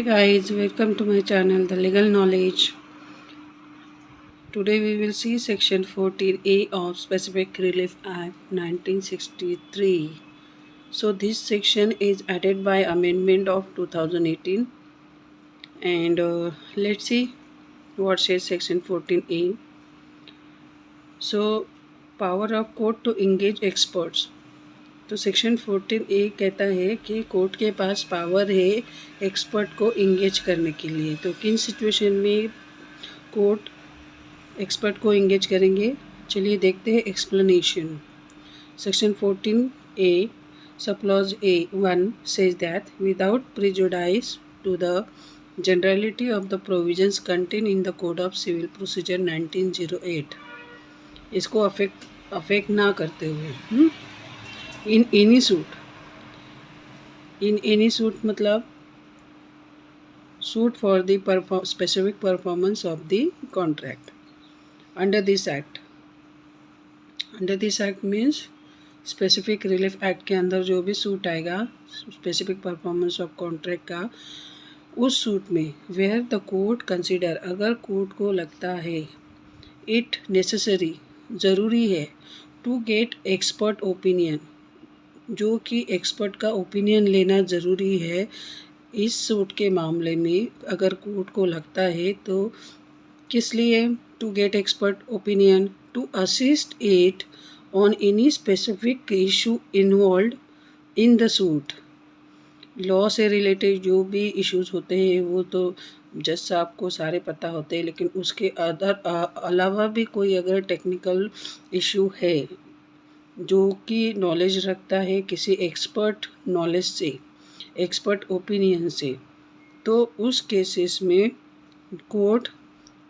guys, welcome to my channel The Legal Knowledge. Today we will see section 14A of Specific Relief Act 1963. So this section is added by amendment of 2018 and let's see what says section 14A. So power of court to engage experts. तो section 14A कहता है कि court के पास power है expert को engage करने के लिए। तो किन सिचुएशन में कोर्ट एक्सपर्ट को इंगेज करेंगे, चलिए देखते हैं explanation. Section 14A sub clause A1 says that without prejudice to the generality of the provisions contain in the code of civil procedure 1908, इसको अफेक्ट ना करते हुए इन एनी सूट मतलब suit for the specific performance of the contract under this act means specific relief act के अंदर जो भी suit आएगा स्पेसिफिक परफॉर्मेंस ऑफ कॉन्ट्रैक्ट का, उस सूट में वेयर द कोर्ट कंसिडर, अगर कोर्ट को लगता है इट नेसेसरी, ज़रूरी है टू गेट एक्सपर्ट ओपिनियन, जो कि एक्सपर्ट का ओपिनियन लेना ज़रूरी है इस सूट के मामले में, अगर कोर्ट को लगता है तो किस लिए to get expert opinion, to assist it on any specific issue involve in the suit. Law से रिलेटेड जो भी इश्यूज होते हैं वो तो जज साहब को सारे पता होते हैं, लेकिन उसके अलावा भी कोई अगर टेक्निकल इशू है जो कि नॉलेज रखता है किसी एक्सपर्ट नॉलेज से, एक्सपर्ट ओपिनियन से, तो उस केसेस में कोर्ट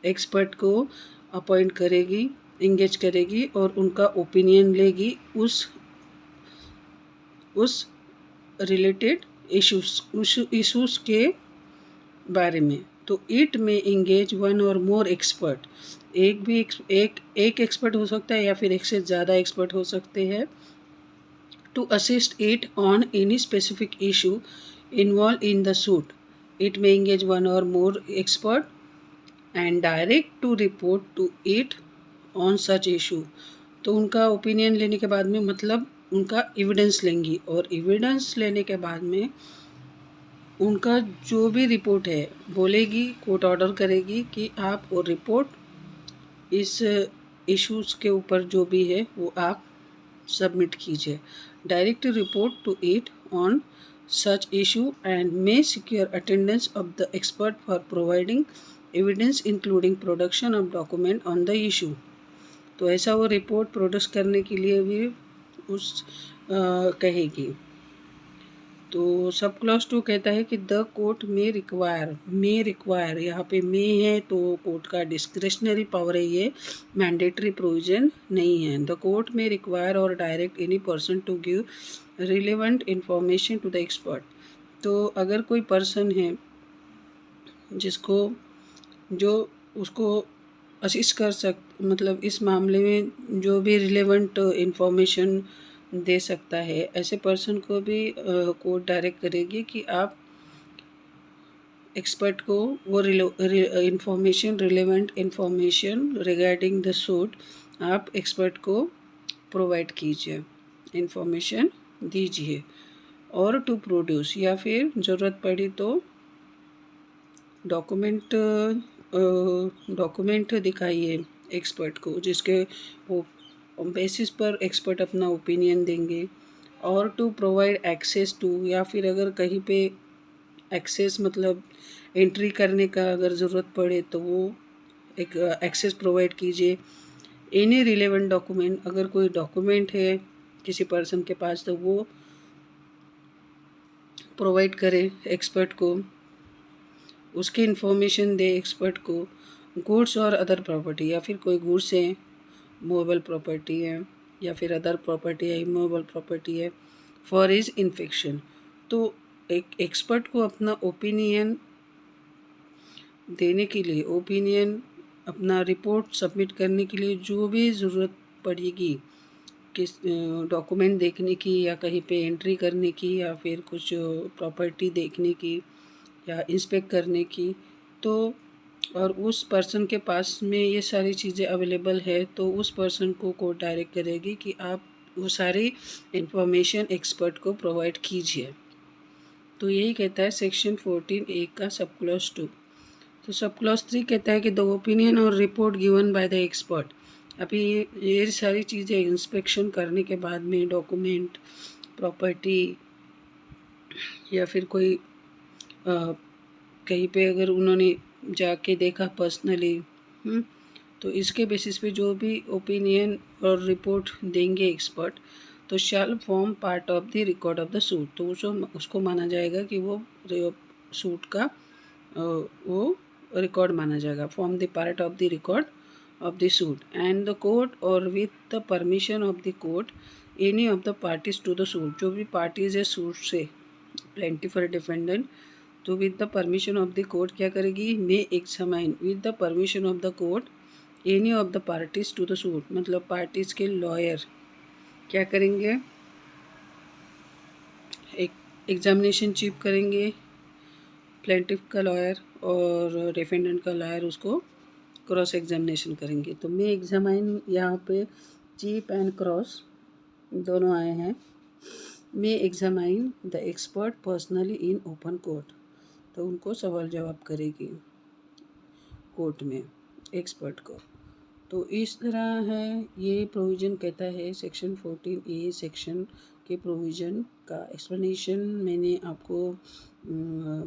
एक्सपर्ट को अपॉइंट करेगी, इंगेज करेगी और उनका ओपिनियन लेगी उस रिलेटेड इश्यूज के बारे में। तो it may engage one or more expert, एक एक्सपर्ट हो सकता है या फिर एक से ज़्यादा एक्सपर्ट हो सकते हैं, to assist it on any specific issue involve in the suit. It may engage one or more expert and direct to report to it on such issue. तो उनका ओपिनियन लेने के बाद में मतलब उनका एविडेंस लेंगी और एविडेंस लेने के बाद में उनका जो भी रिपोर्ट है बोलेगी, कोर्ट ऑर्डर करेगी कि आप वो रिपोर्ट इस इश्यूज के ऊपर जो भी है वो आप सबमिट कीजिए। Direct report to it on such issue and may secure attendance of the expert for providing evidence including production of document on the issue. तो ऐसा वो रिपोर्ट प्रोड्यूस करने के लिए भी उस कहेगी। तो सब क्लॉज 2 कहता है कि द कोर्ट मे रिक्वायर, यहाँ पे मे है तो कोर्ट का डिस्क्रिशनरी पावर है, ये मैंडेटरी प्रोविजन नहीं है। द कोर्ट मे रिक्वायर और direct any person to give relevant information to the expert. तो अगर कोई पर्सन है जो उसको असिस्ट कर मतलब इस मामले में जो भी रिलेवेंट इंफॉर्मेशन दे सकता है, ऐसे पर्सन को भी कोर्ट डायरेक्ट करेगी कि आप एक्सपर्ट को वो information, relevant information regarding the suit आप एक्सपर्ट को प्रोवाइड कीजिए, इंफॉर्मेशन दीजिए। और टू प्रोड्यूस, या फिर ज़रूरत पड़ी तो डॉक्यूमेंट दिखाइए एक्सपर्ट को, जिसके वो बेसिस पर एक्सपर्ट अपना ओपिनियन देंगे। और टू प्रोवाइड एक्सेस टू, या फिर अगर कहीं पे एक्सेस मतलब एंट्री करने का अगर ज़रूरत पड़े तो वो एक एक्सेस प्रोवाइड कीजिए। एनी रिलेवेंट डॉक्यूमेंट, अगर कोई डॉक्यूमेंट है किसी पर्सन के पास तो वो प्रोवाइड करे एक्सपर्ट को, उसकी इन्फॉर्मेशन दे एक्सपर्ट को। गुड्स और अदर प्रॉपर्टी, या फिर कोई गुड्स है, मूवेबल प्रॉपर्टी है या फिर अदर प्रॉपर्टी है, इमूवेबल प्रॉपर्टी है, फॉर इज इन्फेक्शन। तो एक एक्सपर्ट को अपना ओपिनियन देने के लिए, ओपिनियन अपना रिपोर्ट सबमिट करने के लिए जो भी ज़रूरत पड़ेगी, किस डॉक्यूमेंट देखने की या कहीं पे एंट्री करने की या फिर कुछ प्रॉपर्टी देखने की या इंस्पेक्ट करने की, तो और उस पर्सन के पास में ये सारी चीज़ें अवेलेबल है, तो उस पर्सन को कोर्ट डायरेक्ट करेगी कि आप वो सारी इंफॉर्मेशन एक्सपर्ट को प्रोवाइड कीजिए। तो यही कहता है सेक्शन 14A का सब क्लॉज 2। तो सब क्लॉज 3 कहता है कि द ओपिनियन और report given by the expert. अभी ये सारी चीज़ें इंस्पेक्शन करने के बाद में डॉक्यूमेंट, प्रॉपर्टी या फिर कोई कहीं पे अगर उन्होंने जाके देखा पर्सनली, तो इसके बेसिस पे जो भी ओपिनियन और रिपोर्ट देंगे एक्सपर्ट, तो shall form part of the record of the suit. तो उसको माना जाएगा कि वो सूट का वो रिकॉर्ड माना जाएगा, form the part of the record of the suit and the court or with the permission of the court any of the parties to the suit. जो भी पार्टीज है सूट से, प्लेंटिफ और defendant, तो with the permission of the court क्या करेगी, may examine with the permission of the court any of the parties to the suit. मतलब parties के लॉयर क्या करेंगे, एक एग्जामिनेशन चीफ करेंगे, प्लेंटिफ का लॉयर और डिफेंडेंट का लॉयर उसको क्रॉस एग्जामिनेशन करेंगे। तो मे एग्जामाइन यहाँ पे चीफ एंड क्रॉस दोनों आए हैं। May examine the expert personally in open court, तो उनको सवाल जवाब करेगी कोर्ट में एक्सपर्ट को। तो इस तरह है, ये प्रोविज़न कहता है सेक्शन 14A सेक्शन के प्रोविज़न का एक्सप्लेनेशन मैंने आपको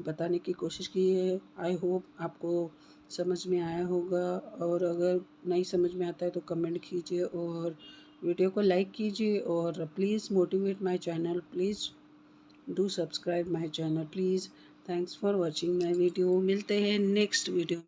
बताने की कोशिश की है। आई होप आपको समझ में आया होगा, और अगर नहीं समझ में आता है तो कमेंट कीजिए और वीडियो को लाइक कीजिए, और please motivate my channel, please do subscribe my channel please. Thanks for watching my video. मिलते हैं नेक्स्ट वीडियो।